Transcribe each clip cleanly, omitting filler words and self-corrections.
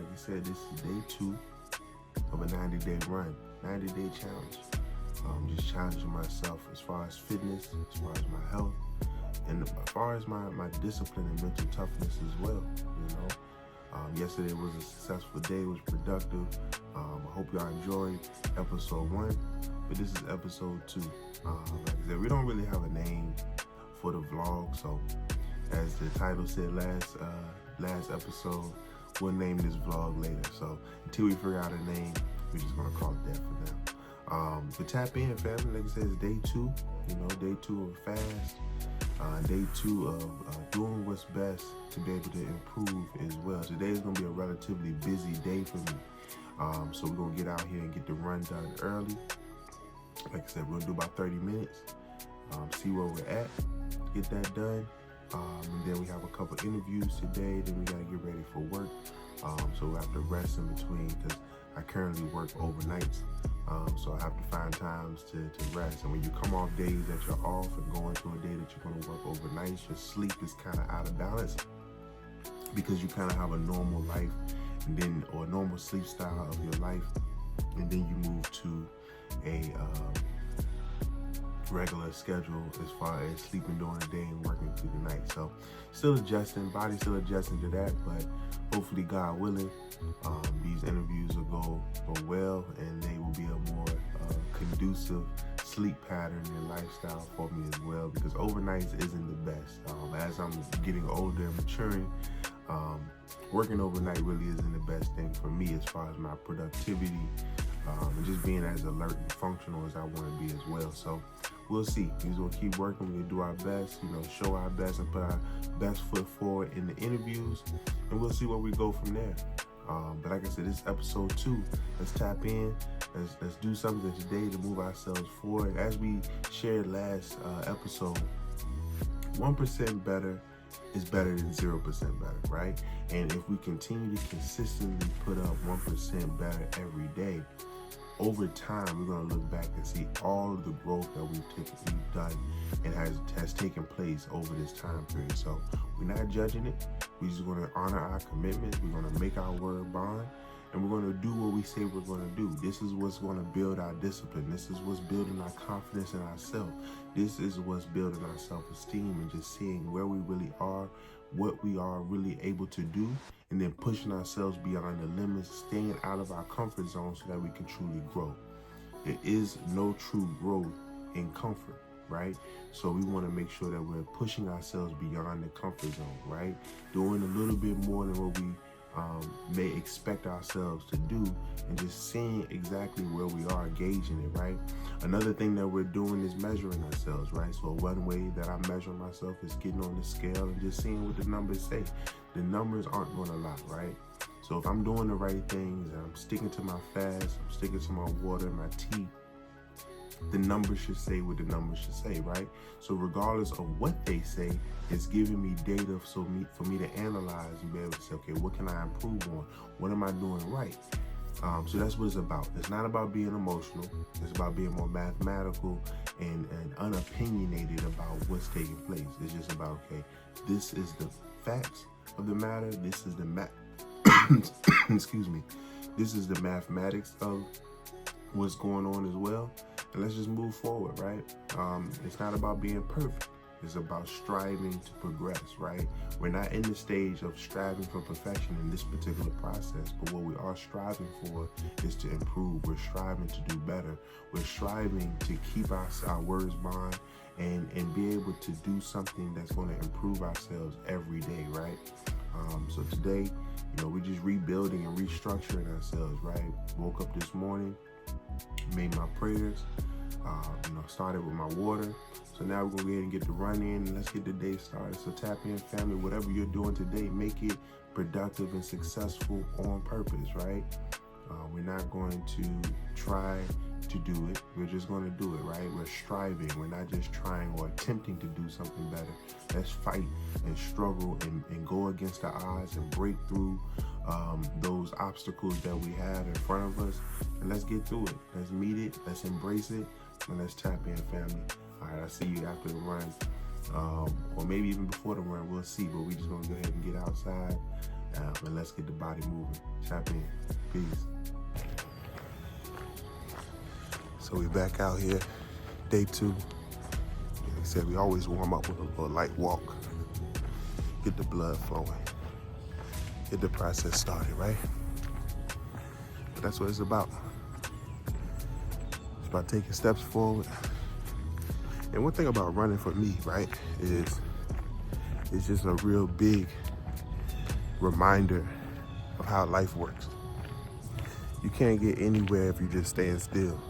like I said, this is day 2 of a 90-day run, 90-day challenge. Just challenging myself as far as fitness, as far as my health, and as far as my discipline and mental toughness as well. Yesterday was a successful day, it was productive. I hope y'all enjoyed episode 1, but this is episode 2. Like I said, we don't really have a name for the vlog, so as the title said last episode, we'll name this vlog later. So until we figure out a name, we're just gonna call it that for now. But tap in, family. Like I said, it's day 2. Day 2 of a fast. Day 2 of doing what's best to be able to improve as well. Today is gonna be a relatively busy day for me. So we're gonna get out here and get the run done early. Like I said, we're gonna do about 30 minutes. See where we're at, get that done. And then we have a couple interviews today. Then we gotta get ready for work. So we'll have to rest in between because I currently work overnights. So I have to find times to rest. And when you come off days that you're off and go into a day that you're gonna work overnight, your sleep is kind of out of balance because you kind of have a normal life or a normal sleep style of your life. And then you move to a regular schedule as far as sleeping during the day and working through the night. So still adjusting, body still adjusting to that, but hopefully, God willing, these interviews will go well and they will be a more conducive sleep pattern and lifestyle for me as well, because overnights isn't the best. As I'm getting older and maturing, working overnight really isn't the best thing for me as far as my productivity and just being as alert and functional as I want to be as well. So we'll see. We're going to keep working. We're going to do our best, show our best and put our best foot forward in the interviews, and we'll see where we go from there. But like I said, this is episode 2. Let's tap in. Let's do something today to move ourselves forward. As we shared last episode, 1% better is better than 0% better, right? And if we continue to consistently put up 1% better every day, over time, we're going to look back and see all of the growth that we've done and has taken place over this time period. So we're not judging it. We're just going to honor our commitments. We're going to make our word bond, and we're going to do what we say we're going to do. This is what's going to build our discipline. This is what's building our confidence in ourselves. This is what's building our self-esteem and just seeing where we really are, what we are really able to do, and then pushing ourselves beyond the limits, staying out of our comfort zone so that we can truly grow. There is no true growth in comfort, right? So we want to make sure that we're pushing ourselves beyond the comfort zone, right? Doing a little bit more than what we may expect ourselves to do, and just seeing exactly where we are, gauging it, right? Another thing that we're doing is measuring ourselves, right? So one way that I measure myself is getting on the scale and just seeing what the numbers say. The numbers aren't going to lie, right? So if I'm doing the right things, I'm sticking to my fast, I'm sticking to my water, my tea, the numbers should say what the numbers should say, right? So regardless of what they say, it's giving me data for me to analyze and be able to say, okay, what can I improve on? What am I doing right? So that's what it's about. It's not about being emotional. It's about being more mathematical and unopinionated about what's taking place. It's just about, okay, this is the facts of the matter. This is the excuse me. This is the mathematics of what's going on as well. And let's just move forward, right? It's not about being perfect. It's about striving to progress, right? We're not in the stage of striving for perfection in this particular process, but what we are striving for is to improve. We're striving to do better. We're striving to keep our words bond and be able to do something that's going to improve ourselves every day, right? So today, we're just rebuilding and restructuring ourselves, right? Woke up this morning, made my prayers, started with my water. So now we're gonna go ahead and get the run in and let's get the day started. So tap in, family. Whatever you're doing today, make it productive and successful on purpose, right? We're not going to try to do it. We're just going to do it, right? We're striving. We're not just trying or attempting to do something better. Let's fight and struggle and go against the odds and break through those obstacles that we have in front of us. And let's get through it. Let's meet it. Let's embrace it. And let's tap in, family. All right, I'll see you after the run. Or maybe even before the run. We'll see. But we're just going to go ahead and get outside. And let's get the body moving. Tap in. Peace. So we back out here, day 2. Like I said, we always warm up with a little light walk. Get the blood flowing. Get the process started, right? But that's what it's about. It's about taking steps forward. And one thing about running for me, right, is it's just a real big reminder of how life works. You can't get anywhere if you just stand still.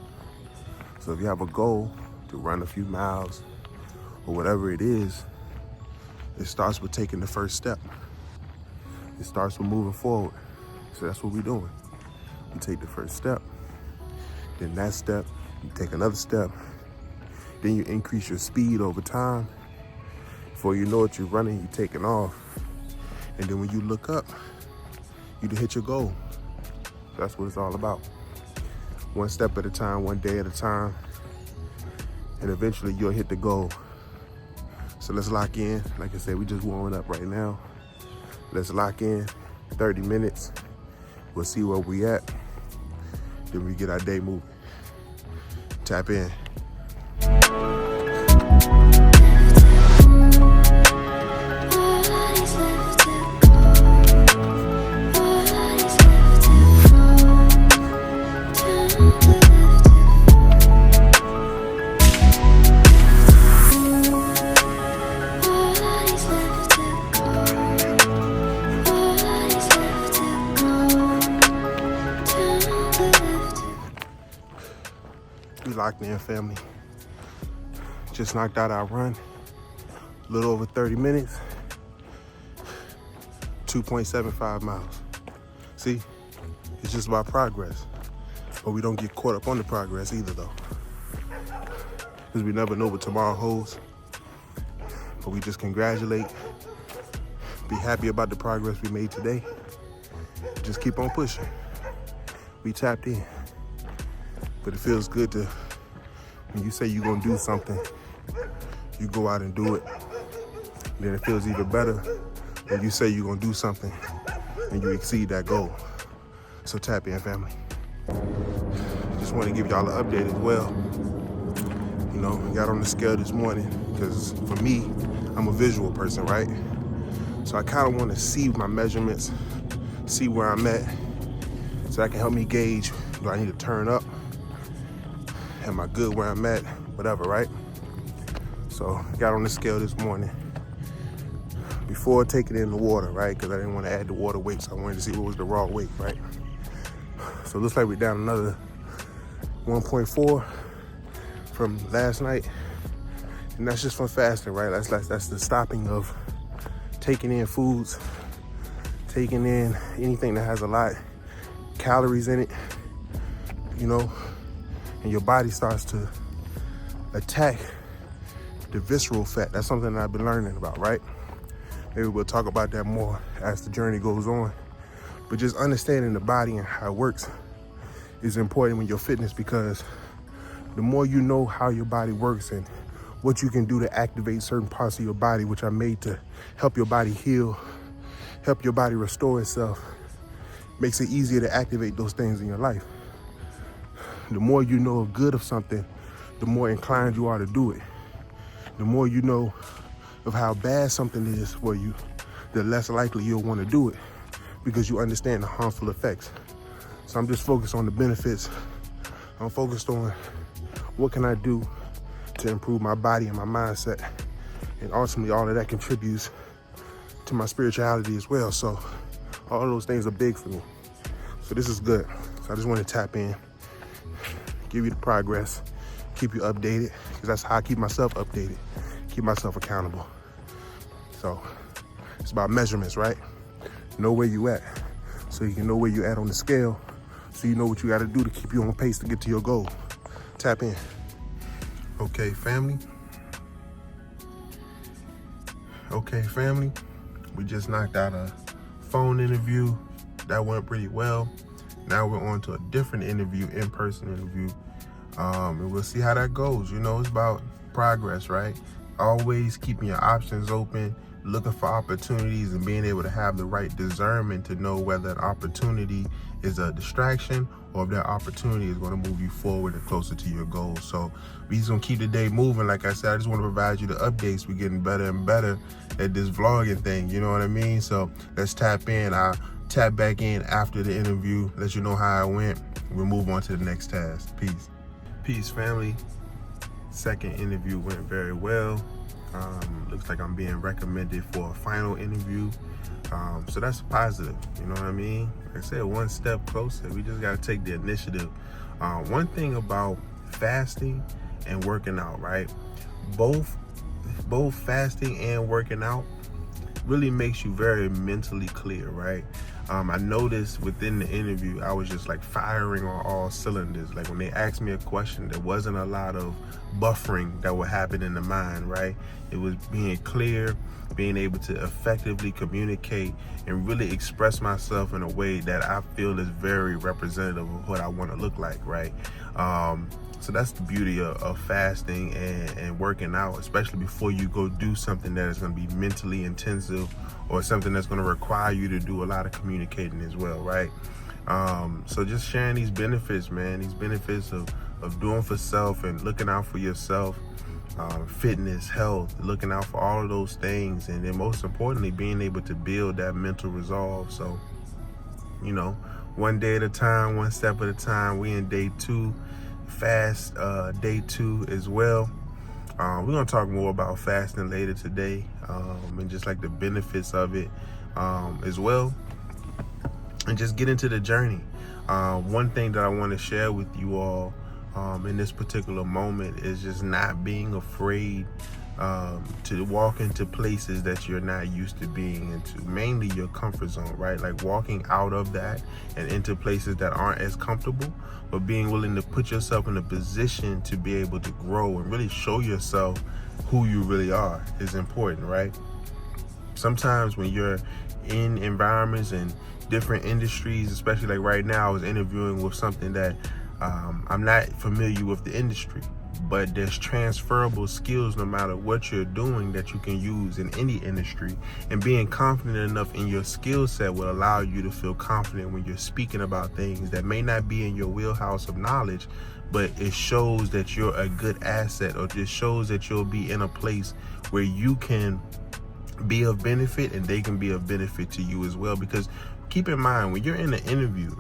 So if you have a goal to run a few miles or whatever it is, it starts with taking the first step. It starts with moving forward. So that's what we're doing. You take the first step, then that step, you take another step, then you increase your speed over time. Before you know it, you're running, you're taking off. And then when you look up, you can hit your goal. That's what it's all about. One step at a time, one day at a time, and eventually you'll hit the goal. So let's lock in. Like I said, we just warming up right now. Let's lock in 30 minutes. We'll see where we at. Then we get our day moving. Tap in. We locked in, family. Just knocked out our run. A little over 30 minutes. 2.75 miles. See, it's just about progress. But we don't get caught up on the progress either, though. Because we never know what tomorrow holds. But we just congratulate, be happy about the progress we made today. Just keep on pushing. We tapped in. But it feels good to, when you say you're gonna do something, you go out and do it. And then it feels even better when you say you're gonna do something and you exceed that goal. So tap in, family. Just want to give y'all an update as well. You know, got on the scale this morning because for me, I'm a visual person, right? So I kind of want to see my measurements, see where I'm at, so that can help me gauge, do I need to turn up? Am I good where I'm at? Whatever, right? So I got on the scale this morning before taking it in the water, right? Because I didn't want to add the water weight, so I wanted to see what was the raw weight, right? So it looks like we're down another 1.4 from last night. And that's just from fasting, right? That's the stopping of taking in foods, taking in anything that has a lot of calories in it, you know, and your body starts to attack the visceral fat. That's something that I've been learning about, right? Maybe we'll talk about that more as the journey goes on. But just understanding the body and how it works is important with your fitness, because the more you know how your body works and what you can do to activate certain parts of your body, which are made to help your body heal, help your body restore itself, makes it easier to activate those things in your life. The more you know of good of something, the more inclined you are to do it. The more you know of how bad something is for you, the less likely you'll want to do it, because you understand the harmful effects. So I'm just focused on the benefits. I'm focused on what can I do to improve my body and my mindset. And ultimately all of that contributes to my spirituality as well. So all of those things are big for me. So this is good. So I just want to tap in, give you the progress, keep you updated, because that's how I keep myself updated, keep myself accountable. So it's about measurements, right? Know where you at, so you can know where you at on the scale, so you know what you got to do to keep you on pace to get to your goal. Tap in. Okay, family. We just knocked out a phone interview. That went pretty well. Now we're on to a different interview, in-person interview. And we'll see how that goes. You know, it's about progress, right? Always keeping your options open, looking for opportunities and being able to have the right discernment to know whether an opportunity is a distraction or if that opportunity is going to move you forward and closer to your goals. So we just going to keep the day moving. Like I said, I just want to provide you the updates. We're getting better and better at this vlogging thing, you know what I mean? So let's tap in. I'll tap back in after the interview, let you know how it went. We'll move on to the next task. Peace, family. Second interview went very well. Looks like I'm being recommended for a final interview. So that's positive, you know what I mean? Like I said, one step closer. We just got to take the initiative. One thing about fasting and working out, right? Both fasting and working out really makes you very mentally clear, right? I noticed within the interview, I was just like firing on all cylinders. Like when they asked me a question, there wasn't a lot of buffering that would happen in the mind, right? It was being clear, being able to effectively communicate and really express myself in a way that I feel is very representative of what I want to look like, right? So that's the beauty of fasting and working out, especially before you go do something that is going to be mentally intensive or something that's going to require you to do a lot of communicating as well, right? So just sharing these benefits, man, these benefits of doing for self and looking out for yourself, fitness, health, looking out for all of those things, and then most importantly, being able to build that mental resolve. So, you know, one day at a time, one step at a time. We in day 2. Fast day 2 as well. We're gonna talk more about fasting later today, and just like the benefits of it as well, and just get into the journey. One thing that I want to share with you all in this particular moment is just not being afraid to walk into places that you're not used to being into, mainly your comfort zone, right? Like walking out of that and into places that aren't as comfortable, but being willing to put yourself in a position to be able to grow and really show yourself who you really are is important, right? Sometimes when you're in environments and different industries, especially like right now, I was interviewing with something that I'm not familiar with the industry, but there's transferable skills no matter what you're doing that you can use in any industry, and being confident enough in your skill set will allow you to feel confident when you're speaking about things that may not be in your wheelhouse of knowledge, but it shows that you're a good asset, or just shows that you'll be in a place where you can be of benefit and they can be of benefit to you as well. Because keep in mind, when you're in an interview,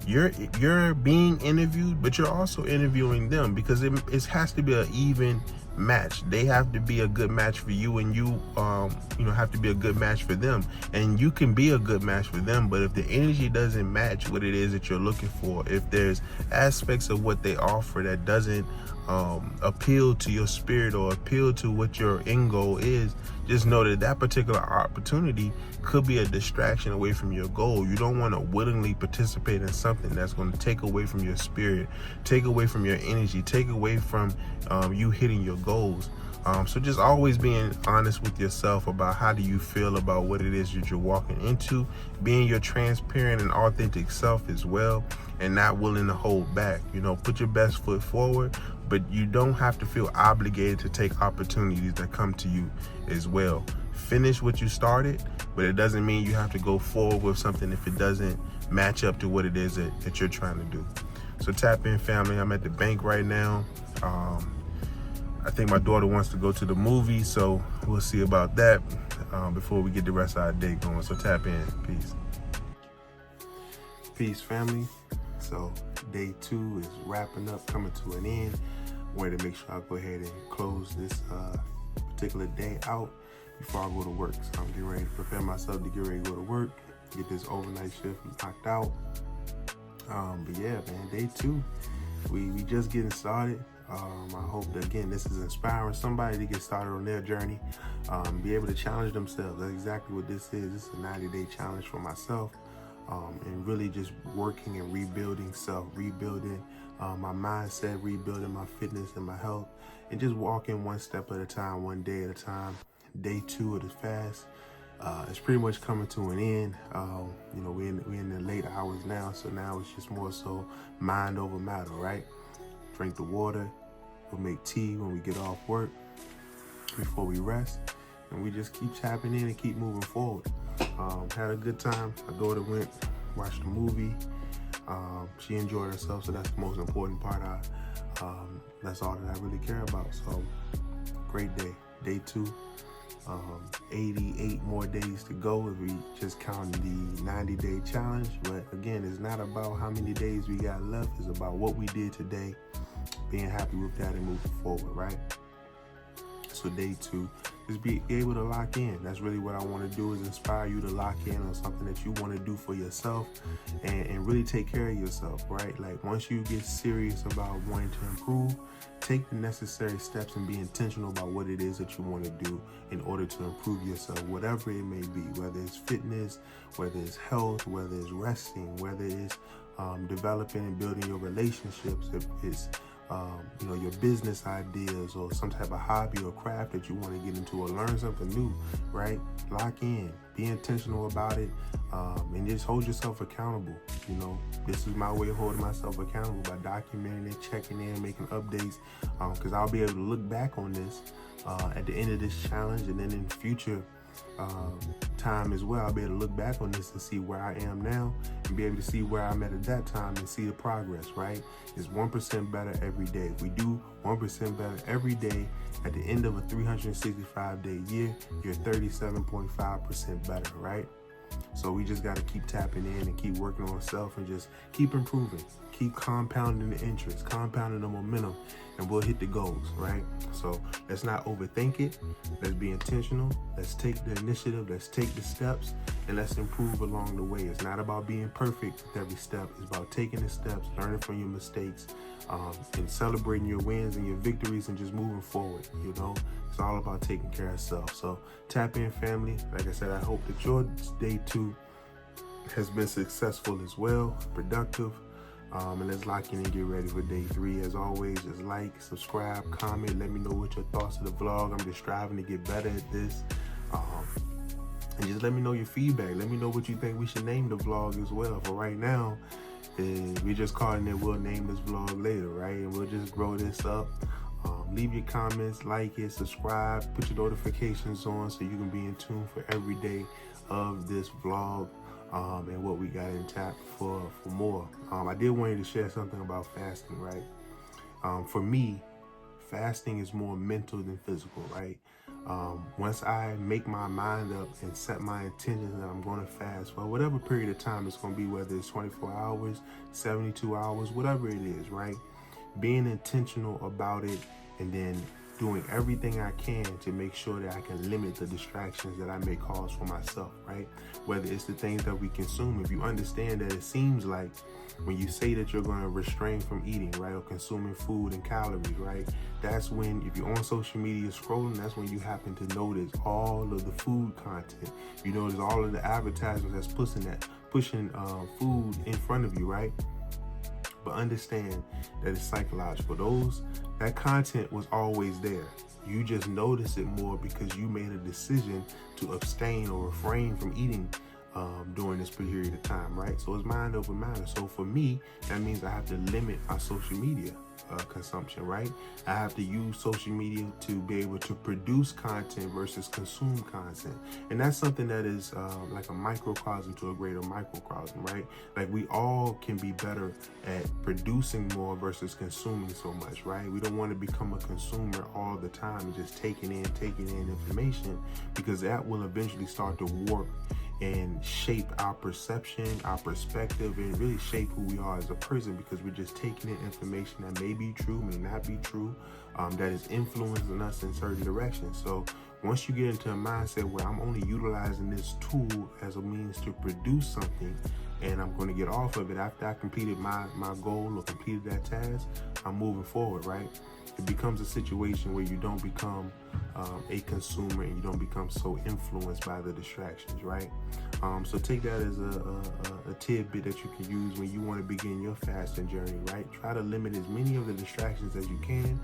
you're being interviewed, but you're also interviewing them, because it has to be an even match. They have to be a good match for you, and you have to be a good match for them. And you can be a good match for them, but if the energy doesn't match what it is that you're looking for, if there's aspects of what they offer that doesn't appeal to your spirit or appeal to what your end goal is, just know that that particular opportunity could be a distraction away from your goal. You don't want to willingly participate in something that's going to take away from your spirit, take away from your energy, take away from you hitting your goals. So just always being honest with yourself about how do you feel about what it is that you're walking into, being your transparent and authentic self as well, and not willing to hold back. Put your best foot forward, but you don't have to feel obligated to take opportunities that come to you as well. Finish what you started, but it doesn't mean you have to go forward with something if it doesn't match up to what it is that you're trying to do. So tap in, family. I'm at the bank right now. I think my daughter wants to go to the movie, so we'll see about that before we get the rest of our day going. So tap in. Peace, family. So day 2 is wrapping up, coming to an end. Wanted to make sure I go ahead and close this particular day out before I go to work. So I'm getting ready to prepare myself to get ready to go to work, get this overnight shift knocked out. But yeah, man, day 2, we just getting started. I hope that, again, this is inspiring somebody to get started on their journey, be able to challenge themselves. That's exactly what this is. This is a 90-day challenge for myself, and really just working and rebuilding self, rebuilding my mindset, rebuilding my fitness and my health, and just walking one step at a time, one day at a time. Day 2 of the fast it's pretty much coming to an end. We're in the late hours now, so now it's just more so mind over matter, right? Drink the water, we'll make tea when we get off work before we rest, and we just keep tapping in and keep moving forward. Had a good time. My daughter went, watched the movie. She enjoyed herself, so that's the most important part. That's all that I really care about. So great day. Day 2. 88 more days to go if we just count the 90-day challenge. But again, it's not about how many days we got left. It's about what we did today, being happy with that and moving forward, right? So day 2 is be able to lock in. That's really what I want to do, is inspire you to lock in on something that you want to do for yourself and really take care of yourself, right? Like, once you get serious about wanting to improve, take the necessary steps and be intentional about what it is that you want to do in order to improve yourself, whatever it may be, whether it's fitness, whether it's health, whether it's resting, whether it's developing and building your relationships, if it's your business ideas or some type of hobby or craft that you want to get into or learn something new, right? Lock in, be intentional about it, and just hold yourself accountable. This is my way of holding myself accountable, by documenting it, checking in, making updates, because I'll be able to look back on this at the end of this challenge, and then in future time as well, I'll be able to look back on this and see where I am now and be able to see where I'm at that time and see the progress, right? It's 1% better every day. If we do 1% better every day, at the end of a 365-day year, you're 37.5% better, right? So we just got to keep tapping in and keep working on ourselves and just keep improving, keep compounding the interest, compounding the momentum, and we'll hit the goals, right? So let's not overthink it. Let's be intentional. Let's take the initiative. Let's take the steps, and let's improve along the way. It's not about being perfect with every step. It's about taking the steps, learning from your mistakes, and celebrating your wins and your victories, and just moving forward. It's all about taking care of self. So tap in, family. Like I said, I hope that your day 2 has been successful as well, productive. And let's lock in and get ready for day 3. As always, just like, subscribe, comment, let me know what your thoughts of the vlog. I'm just striving to get better at this. And just let me know your feedback. Let me know what you think we should name the vlog as well. For right now, we're just calling it We'll Name This Vlog Later, right? And we'll just grow this up. Leave your comments, like it, subscribe, put your notifications on so you can be in tune for every day of this vlog. And what we got in tap for more. I did want you to share something about fasting, right? For me, fasting is more mental than physical, right? Once I make my mind up and set my intention that I'm going to fast for whatever period of time it's going to be, whether it's 24 hours, 72 hours, whatever it is, right? Being intentional about it, and then doing everything I can to make sure that I can limit the distractions that I may cause for myself, right? Whether it's the things that we consume. If you understand that it seems like when you say that you're going to restrain from eating, right, or consuming food and calories, right, that's when, if you're on social media scrolling, that's when you happen to notice all of the food content. You notice all of the advertisements that's pushing food in front of you, right? But understand that it's psychological. That content was always there. You just notice it more because you made a decision to abstain or refrain from eating during this period of time, right? So it's mind over matter. So for me, that means I have to limit my social media consumption, right? I have to use social media to be able to produce content versus consume content. And that's something that is like a microcosm to a greater microcosm, right? Like, we all can be better at producing more versus consuming so much, right? We don't want to become a consumer all the time and just taking in information, because that will eventually start to warp and shape our perception, our perspective, and really shape who we are as a person, because we're just taking in information that may be true, may not be true, that is influencing us in certain directions. So once you get into a mindset where I'm only utilizing this tool as a means to produce something, and I'm going to get off of it after I completed my goal or completed that task, I'm moving forward, right? It becomes a situation where you don't become a consumer and you don't become so influenced by the distractions, right? So take that as a tidbit that you can use when you want to begin your fasting journey, right? Try to limit as many of the distractions as you can,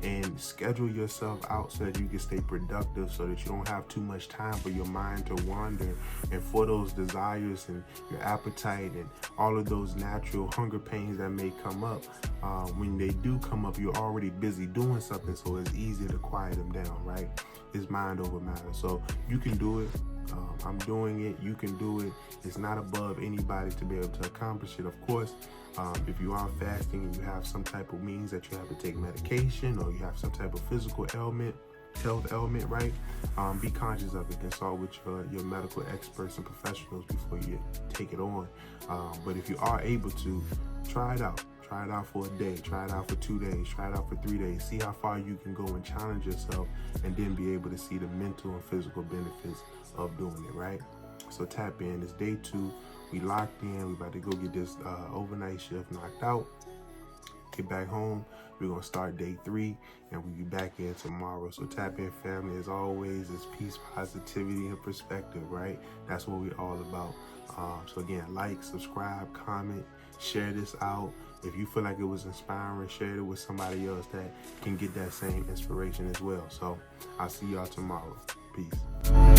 and schedule yourself out so that you can stay productive, so that you don't have too much time for your mind to wander and for those desires and your appetite and all of those natural hunger pains that may come up. When they do come up, you're already busy doing something, so it's easy to quiet them down, right? It's mind over matter. So you can do it. I'm doing it. You can do it. It's not above anybody to be able to accomplish it. Of course, if you are fasting and you have some type of means that you have to take medication, or you have some type of physical ailment, health ailment, right? Be conscious of it. Consult with your medical experts and professionals before you take it on. But if you are able to, try it out. Try it out for a day, try it out for 2 days, try it out for 3 days. See how far you can go and challenge yourself, and then be able to see the mental and physical benefits of doing it, right? So tap in. It's day 2. We locked in. We about to go get this overnight shift knocked out. Get back home. We're going to start day 3, and we'll be back in tomorrow. So tap in, family. As always, it's peace, positivity, and perspective, right? That's what we're all about. So again, like, subscribe, comment, share this out. If you feel like it was inspiring, share it with somebody else that can get that same inspiration as well. So I'll see y'all tomorrow. Peace.